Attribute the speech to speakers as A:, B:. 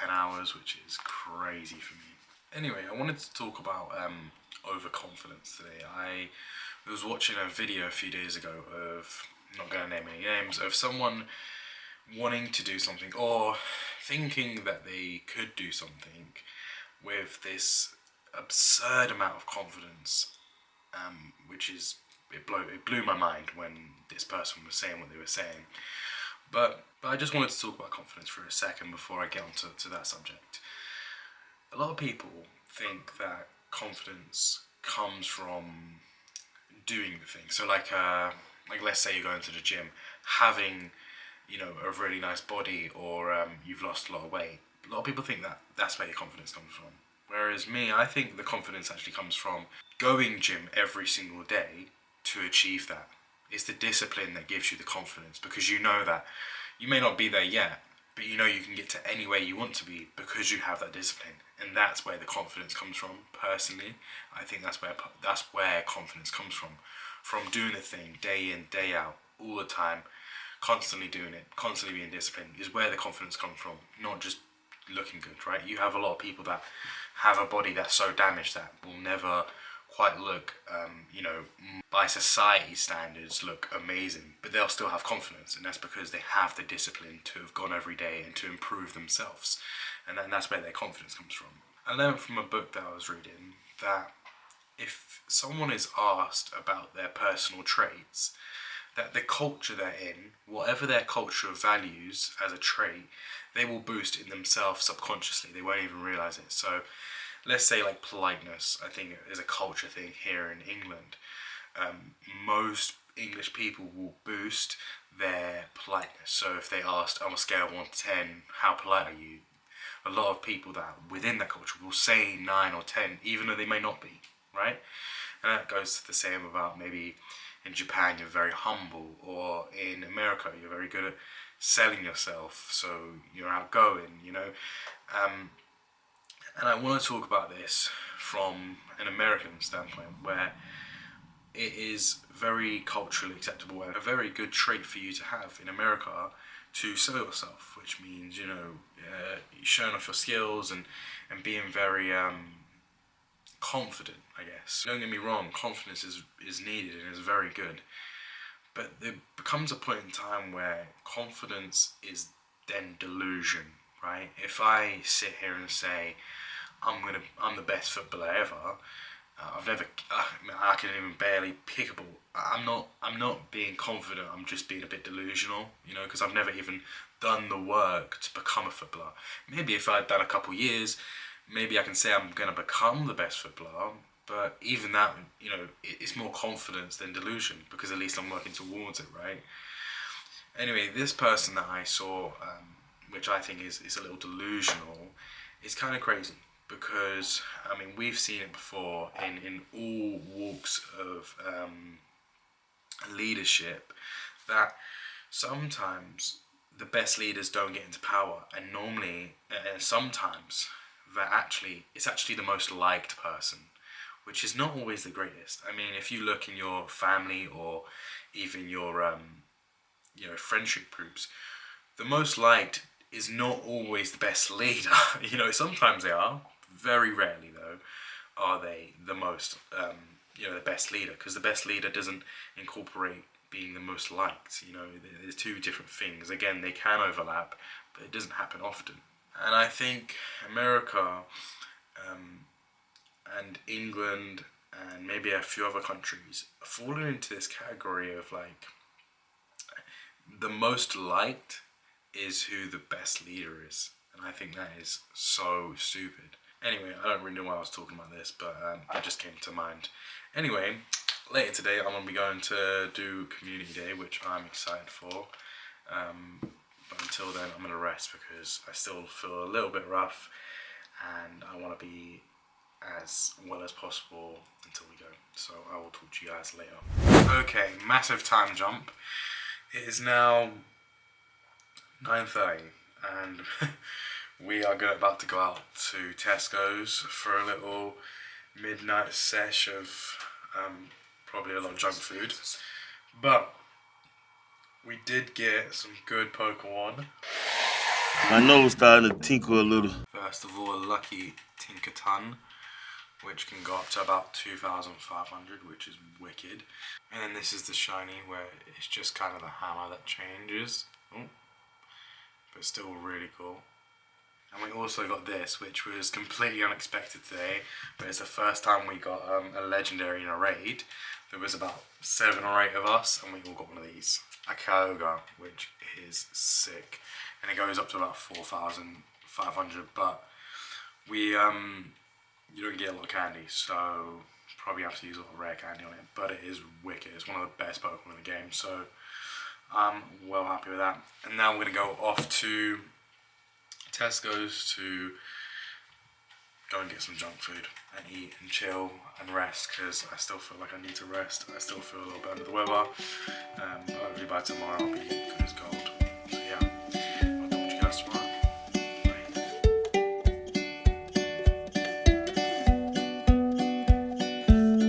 A: 10 hours, which is crazy for me. Anyway, I wanted to talk about overconfidence today. I was watching a video a few days ago of, I'm not going to name any names, of someone wanting to do something or thinking that they could do something with this absurd amount of confidence, which is, it blew my mind when this person was saying what they were saying. But I just wanted to talk about confidence for a second before I get onto that subject. A lot of people think that confidence comes from doing the thing. So like let's say you're going to the gym, having, you know, a really nice body, or you've lost a lot of weight. A lot of people think that that's where your confidence comes from. Whereas me, I think the confidence actually comes from going gym every single day to achieve that. It's the discipline that gives you the confidence, because you know that you may not be there yet, but you know you can get to anywhere you want to be because you have that discipline. And that's where the confidence comes from. Personally, I think that's where confidence comes from doing the thing day in, day out, all the time, constantly doing it, constantly being disciplined, is where the confidence comes from, not just looking good, right? You have a lot of people that have a body that's so damaged that will never quite look, by society standards, look amazing, but they'll still have confidence, and that's because they have the discipline to have gone every day and to improve themselves, and that's where their confidence comes from. I learned from a book that I was reading that if someone is asked about their personal traits, that the culture they're in, whatever their culture values as a trait, they will boost in themselves subconsciously. They won't even realize it. So let's say like politeness, I think is a culture thing here in England. Most English people will boost their politeness. So if they asked on a scale of 1 to 10, how polite are you? A lot of people that are within that culture will say 9 or 10, even though they may not be, right? And that goes to the same about maybe in Japan you're very humble, or in America you're very good at selling yourself, so you're outgoing, you know. And I want to talk about this from an American standpoint, where it is very culturally acceptable and a very good trait for you to have in America to sell yourself, which means, you know, showing off your skills and being very confident, I guess. Don't get me wrong, confidence is needed and is very good, but there becomes a point in time where confidence is then delusion, right? If I sit here and say I'm the best footballer ever, I can even barely pick a ball. I'm not being confident. I'm just being a bit delusional, you know, because I've never even done the work to become a footballer. Maybe if I'd done a couple years, maybe I can say I'm going to become the best footballer. But even that, you know, it's more confidence than delusion, because at least I'm working towards it, right? Anyway, this person that I saw, which I think is a little delusional, is kind of crazy. Because, I mean, we've seen it before in all walks of leadership, that sometimes the best leaders don't get into power, and normally, and sometimes, it's actually the most liked person, which is not always the greatest. I mean, if you look in your family or even your friendship groups, the most liked is not always the best leader. You know, sometimes they are. Very rarely, though, are they the most, the best leader, because the best leader doesn't incorporate being the most liked. You know, there's two different things. Again, they can overlap, but it doesn't happen often. And I think America and England and maybe a few other countries fall into this category of like, the most liked is who the best leader is. And I think that is so stupid. Anyway, I don't really know why I was talking about this, but it just came to mind. Anyway, later today I'm going to be going to do Community Day, which I'm excited for. But until then, I'm going to rest because I still feel a little bit rough, and I want to be as well as possible until we go. So I will talk to you guys later. Okay, massive time jump. It is now 9:30 and we are about to go out to Tesco's for a little midnight sesh of probably a lot of junk food. But we did get some good Pokemon.
B: My nose starting to tinkle a little.
A: First of all, a lucky Tinkerton, which can go up to about 2,500, which is wicked. And then this is the shiny, where it's just kind of the hammer that changes. Oh, but still really cool. And we also got this, which was completely unexpected today, but it's the first time we got a legendary in a raid. There was about 7 or 8 of us, and we all got one of these. A Kyogre, which is sick. And it goes up to about 4,500, but we, you don't get a lot of candy, so probably have to use a lot of rare candy on it, but it is wicked. It's one of the best Pokemon in the game, so I'm well happy with that. And now we're going to go off to Tesco's to go and get some junk food and eat and chill and rest, because I still feel like I need to rest. I still feel a little bit under the weather, but hopefully by tomorrow I'll be good as gold.